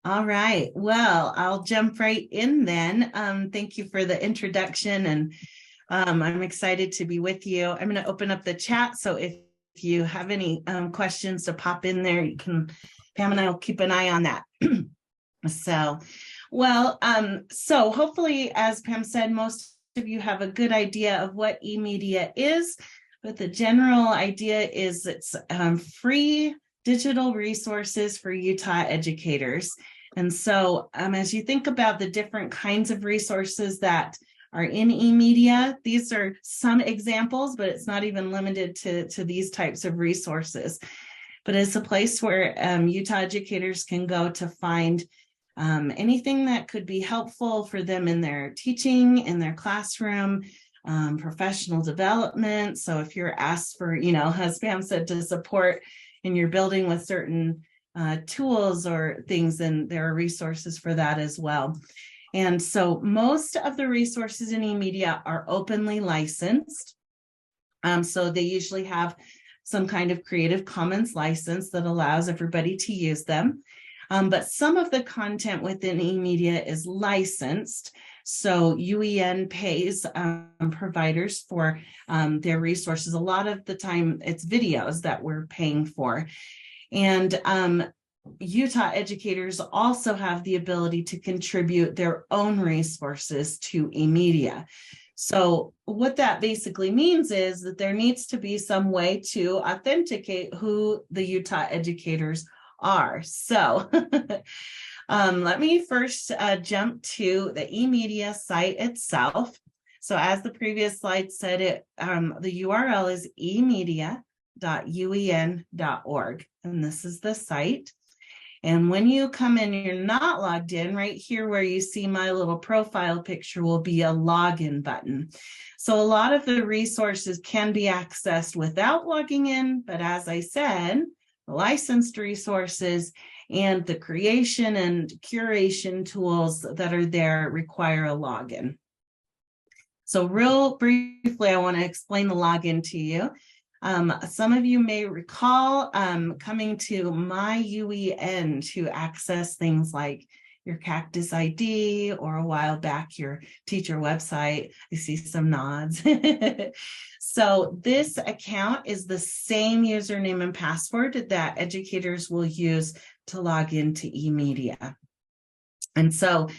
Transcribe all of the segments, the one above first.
All right. Well, I'll jump right in then. Thank you for the introduction, and I'm excited to be with you. I'm going to open up the chat, so if you have any questions to pop in there, you can. Pam and I will keep an eye on that. So hopefully, as Pam said, most of you have a good idea of what eMedia is, but the general idea is it's free digital resources for Utah educators. And so as you think about the different kinds of resources that are in eMedia, these are some examples, but it's not even limited to these types of resources. But it's a place where Utah educators can go to find anything that could be helpful for them in their teaching, in their classroom, professional development. So if you're asked for, as Pam said, to support in your building with certain tools or things, then there are resources for that as well. And so most of the resources in eMedia are openly licensed. So they usually have some kind of Creative Commons license that allows everybody to use them. But some of the content within eMedia is licensed. So UEN pays providers for their resources. A lot of the time it's videos that we're paying for. And Utah educators also have the ability to contribute their own resources to eMedia. So what that basically means is that there needs to be some way to authenticate who the Utah educators are. So let me first jump to the eMedia site itself. So as the previous slide said, the URL is emedia.uen.org, and this is the site. And when you come in, you're not logged in, right here where you see my little profile picture will be a login button. So a lot of the resources can be accessed without logging in, but as I said, the licensed resources and the creation and curation tools that are there require a login. So real briefly, I want to explain the login to you. Some of you may recall coming to MyUEN to access things like your Cactus ID, or a while back your teacher website. I see some nods. So this account is the same username and password that educators will use to log into eMedia. And so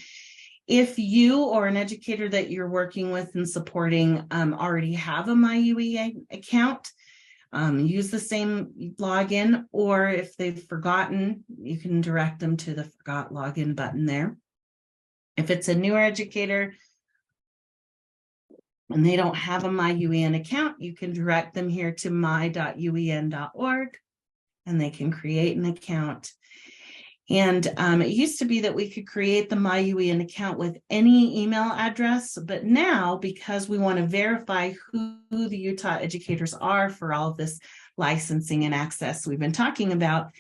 if you or an educator that you're working with and supporting already have a MyUEN account, use the same login, or if they've forgotten, you can direct them to the forgot login button there. If it's a newer educator and they don't have a MyUEN account, you can direct them here to my.uen.org and they can create an account. And it used to be that we could create the MyUEN account with any email address, but now, because we want to verify who the Utah educators are for all of this licensing and access we've been talking about,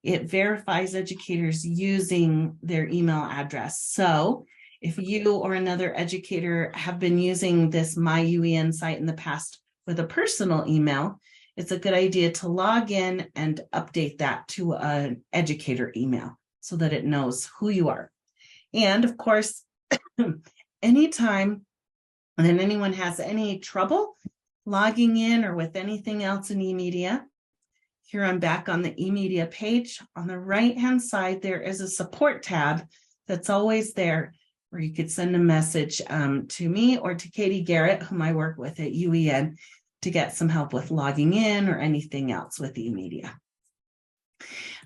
it verifies educators using their email address. So if you or another educator have been using this MyUEN site in the past with a personal email, it's a good idea to log in and update that to an educator email so that it knows who you are. And of course, anytime that anyone has any trouble logging in or with anything else in eMedia, here I'm back on the eMedia page. On the right-hand side, there is a support tab that's always there where you could send a message to me or to Katie Garrett, whom I work with at UEN, to get some help with logging in or anything else with eMedia.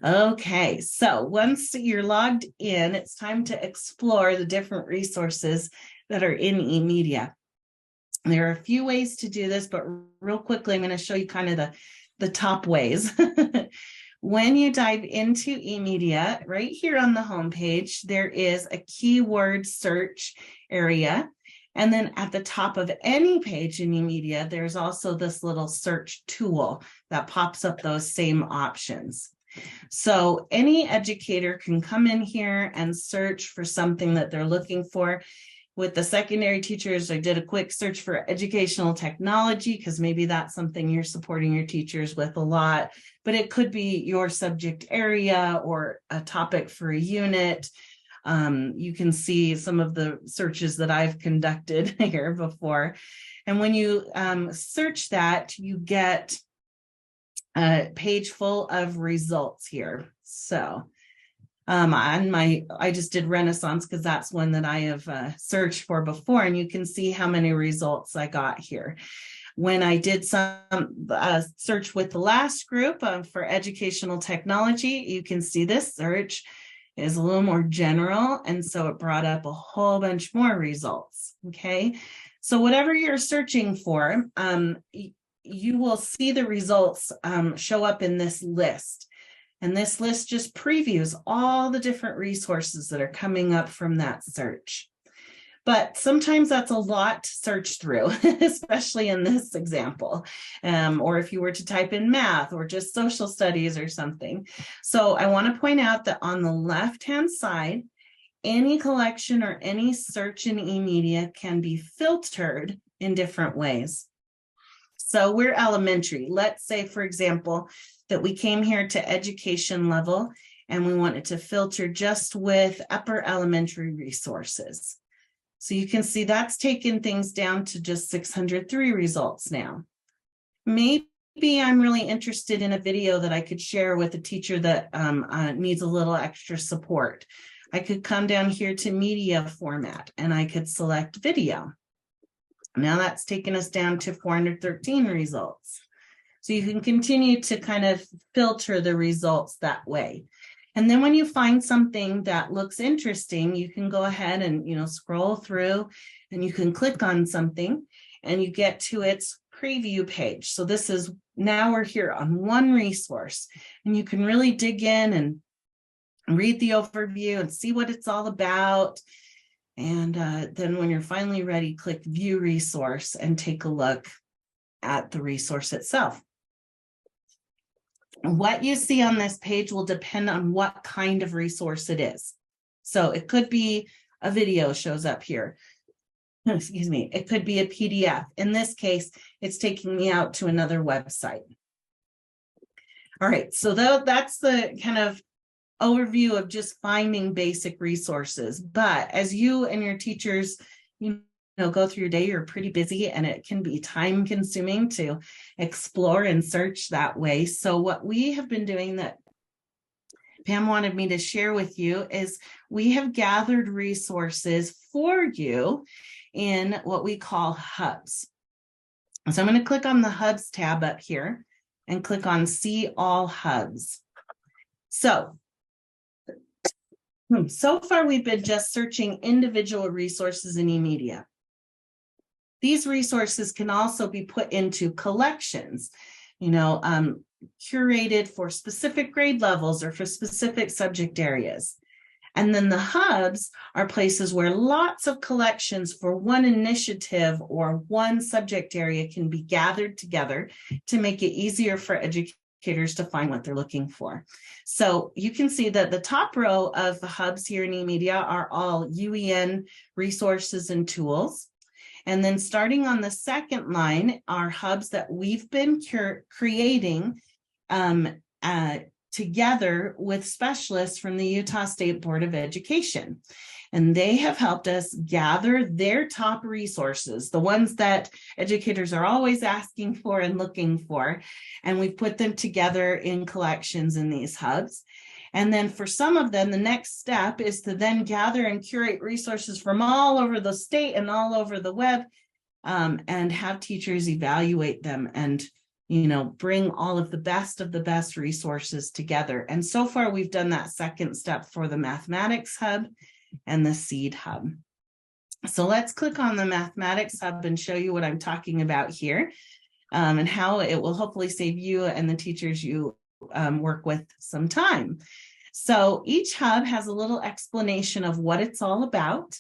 Okay, so once you're logged in, it's time to explore the different resources that are in eMedia. There are a few ways to do this, but real quickly, I'm going to show you kind of the top ways. When you dive into eMedia, right here on the homepage, there is a keyword search area. And then at the top of any page in eMedia, there's also this little search tool that pops up those same options. So any educator can come in here and search for something that they're looking for. With the secondary teachers, I did a quick search for educational technology because maybe that's something you're supporting your teachers with a lot, but it could be your subject area or a topic for a unit. You can see some of the searches that I've conducted here before. And when you search that, you get a page full of results here. So I just did Renaissance because that's one that I have searched for before, and you can see how many results I got here. When I did some search with the last group for educational technology, you can see this search is a little more general, and so it brought up a whole bunch more results. Okay, so whatever you're searching for, you will see the results show up in this list. And this list just previews all the different resources that are coming up from that search. But sometimes that's a lot to search through, especially in this example, or if you were to type in math or just social studies or something. So I want to point out that on the left-hand side, any collection or any search in eMedia can be filtered in different ways. So we're elementary. Let's say, for example, that we came here to education level and we wanted to filter just with upper elementary resources. So you can see that's taken things down to just 603 results now. Maybe I'm really interested in a video that I could share with a teacher that needs a little extra support. I could come down here to media format and I could select video. Now that's taken us down to 413 results. So you can continue to kind of filter the results that way. And then when you find something that looks interesting, you can go ahead and, scroll through and you can click on something and you get to its preview page. So this is, now we're here on one resource and you can really dig in and read the overview and see what it's all about. And then when you're finally ready, click view resource and take a look at the resource itself. What you see on this page will depend on what kind of resource it is. So it could be a video shows up here. Excuse me. It could be a PDF. In this case, it's taking me out to another website. All right. So that's the kind of overview of just finding basic resources. But as you and your teachers, go through your day, you're pretty busy and it can be time consuming to explore and search that way. So what we have been doing that Pam wanted me to share with you is we have gathered resources for you in what we call hubs. So I'm going to click on the hubs tab up here and click on see all hubs. So far we've been just searching individual resources in eMedia. These resources can also be put into collections, curated for specific grade levels or for specific subject areas. And then the hubs are places where lots of collections for one initiative or one subject area can be gathered together to make it easier for educators to find what they're looking for. So you can see that the top row of the hubs here in eMedia are all UEN resources and tools. And then starting on the second line are hubs that we've been creating together with specialists from the Utah State Board of Education. And they have helped us gather their top resources, the ones that educators are always asking for and looking for. And we've put them together in collections in these hubs. And then for some of them, the next step is to then gather and curate resources from all over the state and all over the web, and have teachers evaluate them and, bring all of the best resources together. And so far, we've done that second step for the Mathematics Hub and the Seed Hub. So let's click on the Mathematics Hub and show you what I'm talking about here, and how it will hopefully save you and the teachers you work with some time. So each hub has a little explanation of what it's all about,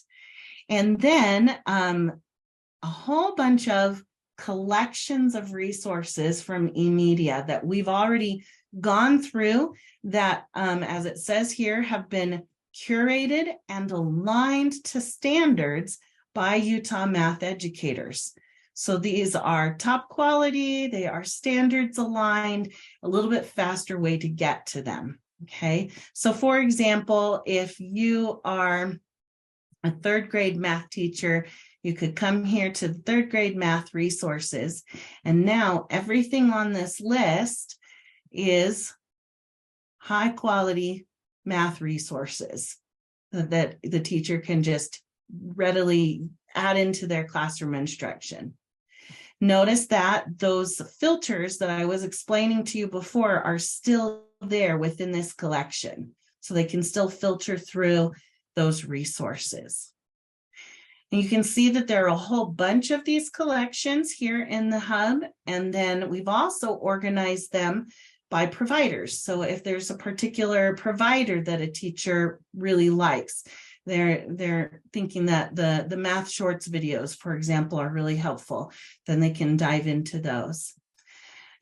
and then a whole bunch of collections of resources from eMedia that we've already gone through that, as it says here, have been curated and aligned to standards by Utah math educators. So these are top quality, they are standards aligned, a little bit faster way to get to them. Okay, so for example, if you are a third grade math teacher, you could come here to the third grade math resources. And now everything on this list is high quality math resources that the teacher can just readily add into their classroom instruction. Notice that those filters that I was explaining to you before are still there within this collection. So they can still filter through those resources. And you can see that there are a whole bunch of these collections here in the hub. And then we've also organized them by providers. So if there's a particular provider that a teacher really likes, they're thinking that the math shorts videos, for example, are really helpful, then they can dive into those.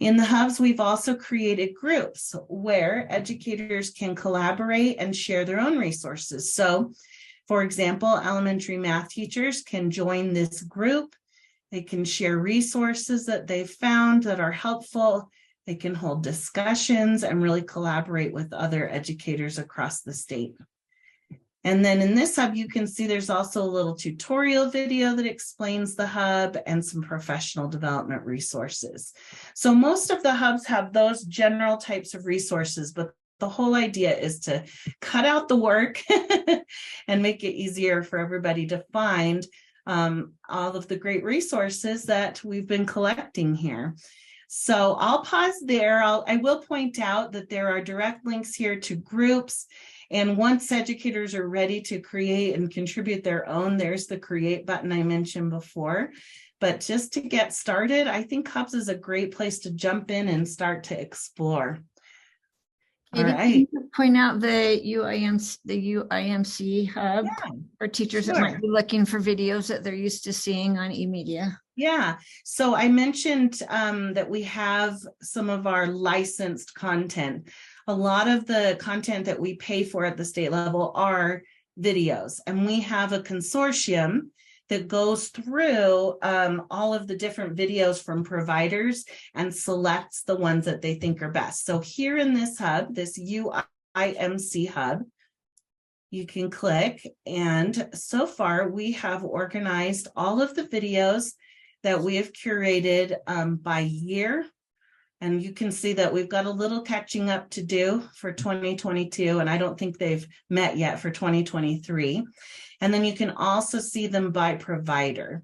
In the hubs, we've also created groups where educators can collaborate and share their own resources. So, for example, elementary math teachers can join this group. They can share resources that they've found that are helpful. They can hold discussions and really collaborate with other educators across the state. And then in this hub, you can see there's also a little tutorial video that explains the hub and some professional development resources. So most of the hubs have those general types of resources, but the whole idea is to cut out the work and make it easier for everybody to find all of the great resources that we've been collecting here. So I'll pause there. I will point out that there are direct links here to groups. And once educators are ready to create and contribute their own, there's the create button I mentioned before. But just to get started, I think Hubs is a great place to jump in and start to explore. Katie, all right. Point out the UIMC hub for teachers that might be looking for videos that they're used to seeing on eMedia. Yeah, so I mentioned that we have some of our licensed content. A lot of the content that we pay for at the state level are videos, and we have a consortium that goes through all of the different videos from providers and selects the ones that they think are best. So here in this hub, this UIMC hub, you can click, and so far we have organized all of the videos that we have curated by year. And you can see that we've got a little catching up to do for 2022, and I don't think they've met yet for 2023. And then you can also see them by provider.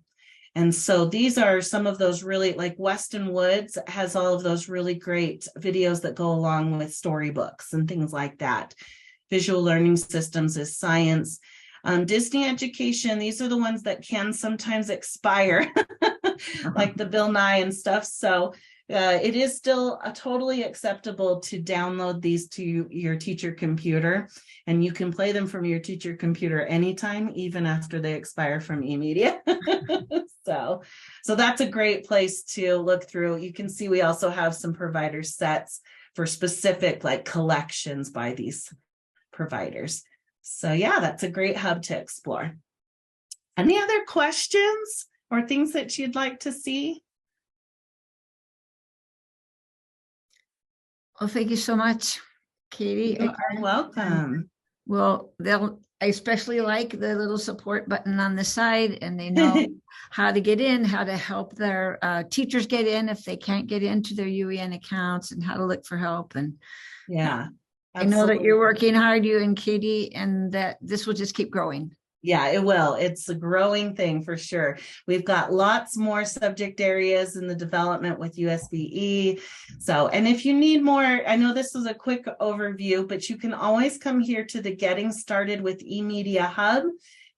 And so these are some of those really, like Weston Woods has all of those really great videos that go along with storybooks and things like that. Visual Learning Systems is science. Disney Education, these are the ones that can sometimes expire, like the Bill Nye and stuff. So it is still totally acceptable to download these to your teacher computer, and you can play them from your teacher computer anytime, even after they expire from eMedia. So that's a great place to look through. You can see we also have some provider sets for specific like collections by these providers. So yeah, that's a great hub to explore. Any other questions or things that you'd like to see? Well, thank you so much, Katie. You are welcome. Well, I especially like the little support button on the side, and they know how to get in, how to help their teachers get in if they can't get into their UEN accounts, and how to look for help. And yeah, I know that you're working hard, you and Katie, and that this will just keep growing. Yeah, it will. It's a growing thing for sure. We've got lots more subject areas in the development with USBE. So, and if you need more, I know this was a quick overview, but you can always come here to the Getting Started with eMedia Hub.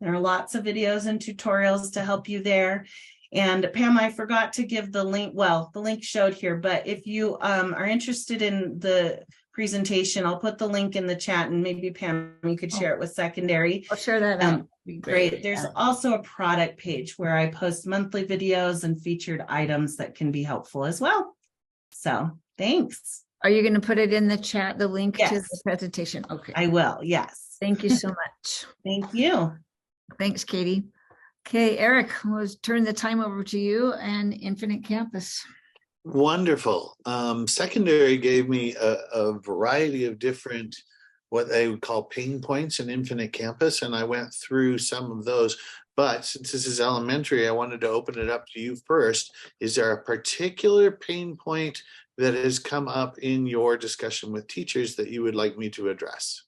There are lots of videos and tutorials to help you there. And Pam, I forgot to give the link. Well, the link showed here, but if you are interested in the presentation, I'll put the link in the chat, and maybe Pam, you could share it with secondary. I'll share that out. Great. There's also a product page where I post monthly videos and featured items that can be helpful as well. So thanks. Are you going to put it in the chat, the link Yes. to the presentation? Okay. I will. Yes. Thank you so much. Thank you. Thanks, Katie. Okay, Eric, we'll turn the time over to you and Infinite Campus. Wonderful. Secondary gave me a variety of different, what they would call pain points in Infinite Campus, and I went through some of those. But since this is elementary, I wanted to open it up to you first. Is there a particular pain point that has come up in your discussion with teachers that you would like me to address?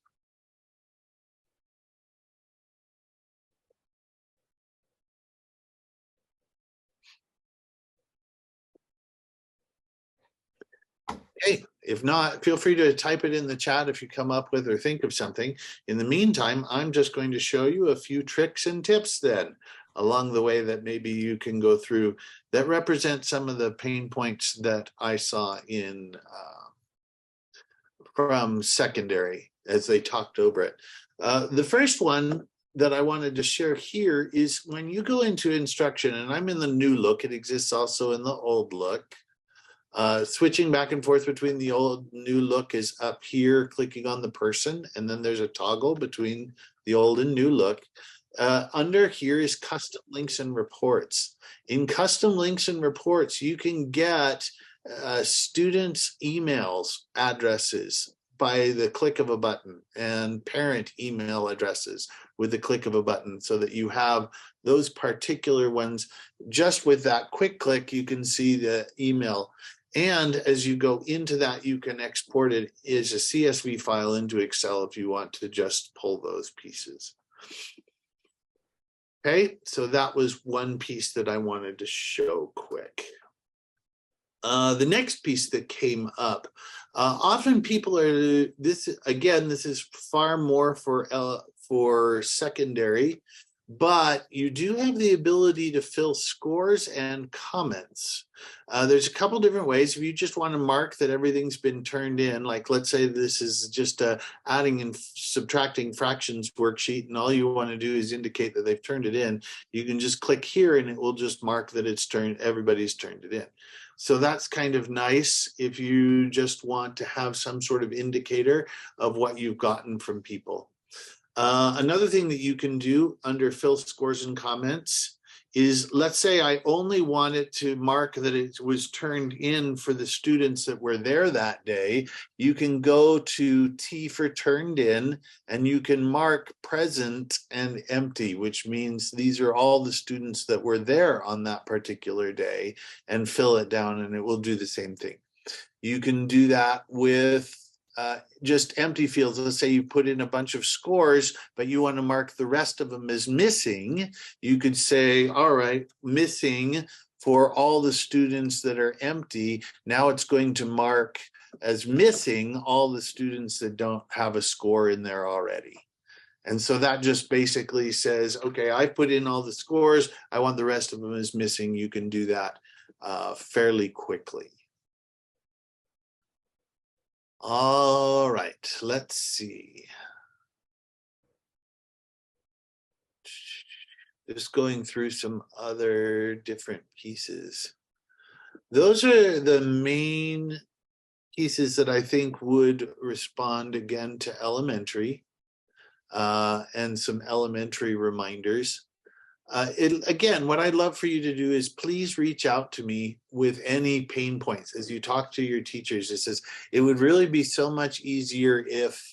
Hey, if not, feel free to type it in the chat if you come up with or think of something. In the meantime, I'm just going to show you a few tricks and tips then along the way that maybe you can go through that represent some of the pain points that I saw in from secondary as they talked over it. The first one that I wanted to share here is when you go into instruction, and I'm in the new look, it exists also in the old look. Switching back and forth between the old new look is up here, clicking on the person, and then there's a toggle between the old and new look. Under here is custom links and reports. In custom links and reports, you can get students' emails addresses by the click of a button, and parent email addresses with the click of a button, so that you have those particular ones. Just with that quick click, you can see the email. And as you go into that, you can export it as a CSV file into Excel if you want to just pull those pieces. Okay, so that was one piece that I wanted to show quick. The next piece that came up, often people are, this is far more for secondary, but you do have the ability to fill scores and comments. There's a couple different ways. If you just want to mark that everything's been turned in, like let's say this is just a adding and subtracting fractions worksheet, and all you want to do is indicate that they've turned it in, you can just click here and it will just mark that it's turned, everybody's turned it in. So that's kind of nice if you just want to have some sort of indicator of what you've gotten from people. Another thing that you can do under fill scores and comments is, let's say I only wanted to mark that it was turned in for the students that were there that day. You can go to T for turned in, and you can mark present and empty, which means these are all the students that were there on that particular day, and fill it down, and it will do the same thing. You can do that with just empty fields. Let's say you put in a bunch of scores, but you want to mark the rest of them as missing. You could say, all right, missing for all the students that are empty. Now it's going to mark as missing all the students that don't have a score in there already. And so that just basically says, okay, I put in all the scores, I want the rest of them as missing. You can do that fairly quickly. All right, let's see. Just going through some other different pieces. Those are the main pieces that I think would respond again to elementary and some elementary reminders. Again, what I'd love for you to do is please reach out to me with any pain points as you talk to your teachers. It says, it would really be so much easier if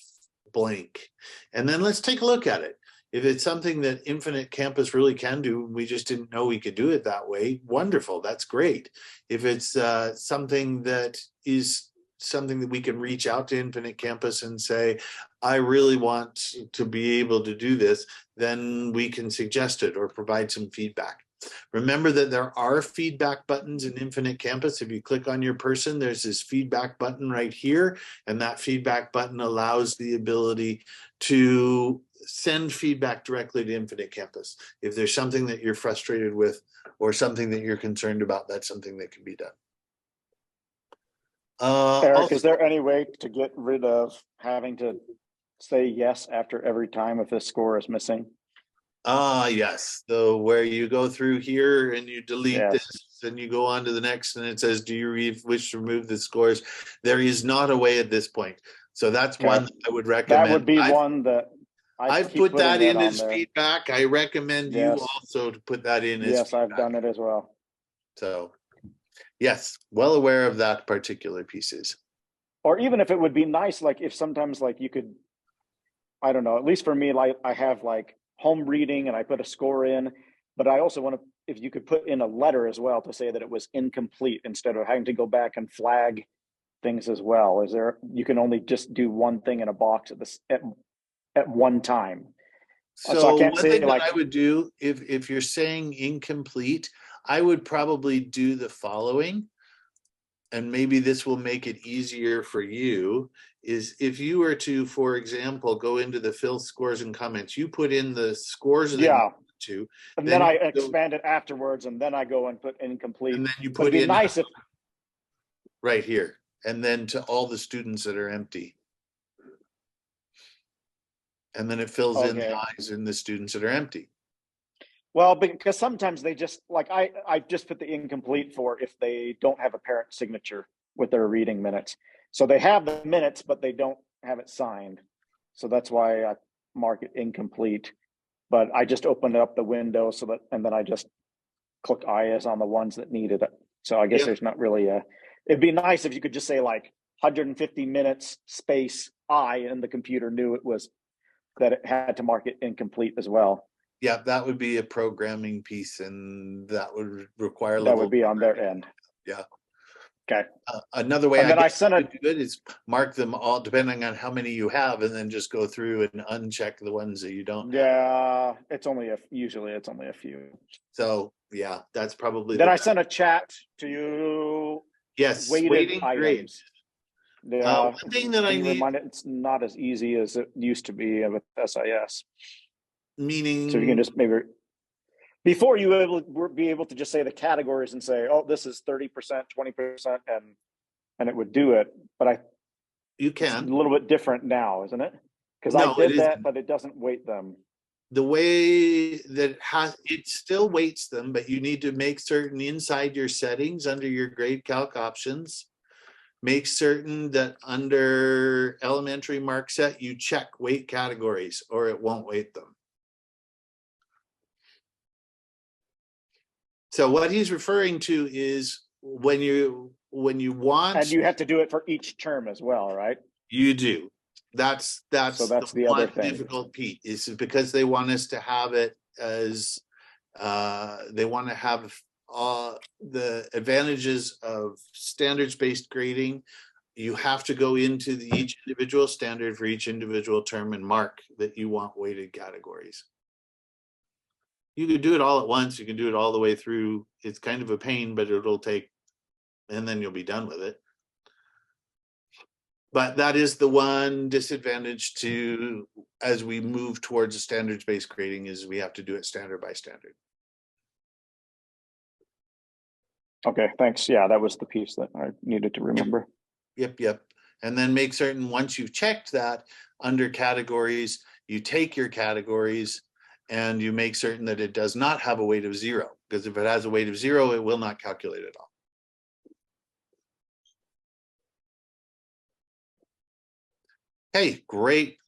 blank. And then let's take a look at it. If it's something that Infinite Campus really can do, we just didn't know we could do it that way, wonderful, that's great. If it's something that is something that we can reach out to Infinite Campus and say, I really want to be able to do this, then we can suggest it or provide some feedback. Remember that there are feedback buttons in Infinite Campus. If you click on your person, there's this feedback button right here, and that feedback button allows the ability to send feedback directly to Infinite Campus. If there's something that you're frustrated with or something that you're concerned about, that's something that can be done. Eric, also, is there any way to get rid of having to say yes after every time if this score is missing? Yes. So where you go through here and you delete Yes. this and you go on to the next and it says, do you wish to remove the scores? There is not a way at this point. So that's Okay. one that I would recommend. That would be one that I've keep put that putting in on as there. feedback. I recommend you Yes. also to put that in as Yes, I've feedback. done it as well. So, yes, well aware of that particular pieces. Or even if it would be nice, like if sometimes like you could, I don't know, at least for me, like I have like home reading and I put a score in, but I also want to, if you could put in a letter as well to say that it was incomplete instead of having to go back and flag things as well. Is there, you can only just do one thing in a box at one time. So I So can't one say thing that like, I would do if you're saying incomplete, I would probably do the following. And maybe this will make it easier for you, is if you were to, for example, go into the Phil scores and comments, you put in the scores that you yeah, want to, and then then I you go- expand it afterwards, and then I go and put incomplete. and then you But it'd put be in nice if, right here, and then to all the students that are empty. And then it fills in the okay. eyes in the students that are empty. Well, because sometimes they just like I just put the incomplete for if they don't have a parent signature with their reading minutes. So they have the minutes, but they don't have it signed. So that's why I mark it incomplete. But I just opened up the window so that, and then I just click IS on the ones that needed it. So I guess Yep. there's not really a, it'd be nice if you could just say like 150 minutes space I, and the computer knew it was, that it had to mark it incomplete as well. Yeah, that would be a programming piece, and that would require a That little. would be on their end. Yeah. Okay. Another way And I then I guess sent you a, could do it is mark them all depending on how many you have, and then just go through and uncheck the ones that you don't have. yeah, it's only a, usually it's only a few. So yeah, that's probably Then the I best. sent a chat to Yes, weighted waiting items. grades. Yeah, One thing that I can you need, remind it, it's not as easy as it used to be with SIS. meaning, So if you can just maybe, before you were be able to just say the categories and say, oh, this is 30%, 20%, and it would do it. But you it's a can. little bit different now, isn't it? Because No, I did it that, isn't. but it doesn't weight them. The way that it still weights them, but you need to make certain inside your settings under your grade calc options, make certain that under elementary mark set, you check weight categories or it won't weight them. So what he's referring to is when you want, And you have to do it for each term as well, right? you do. That's So that's the one other thing. difficult piece, is because they want us to have it as they want to have the advantages of standards-based grading. You have to go into each individual standard for each individual term and mark that you want weighted categories. You can do it all at once. You can do it all the way through. It's kind of a pain, but it'll take, and then you'll be done with it. But that is the one disadvantage to, as we move towards a standards-based grading, is we have to do it standard by standard. Okay, thanks. Yeah, that was the piece that I needed to remember. Yep. And then make certain, once you've checked that, under categories, you take your categories and you make certain that it does not have a weight of 0, because if it has a weight of 0, it will not calculate at all. Hey, great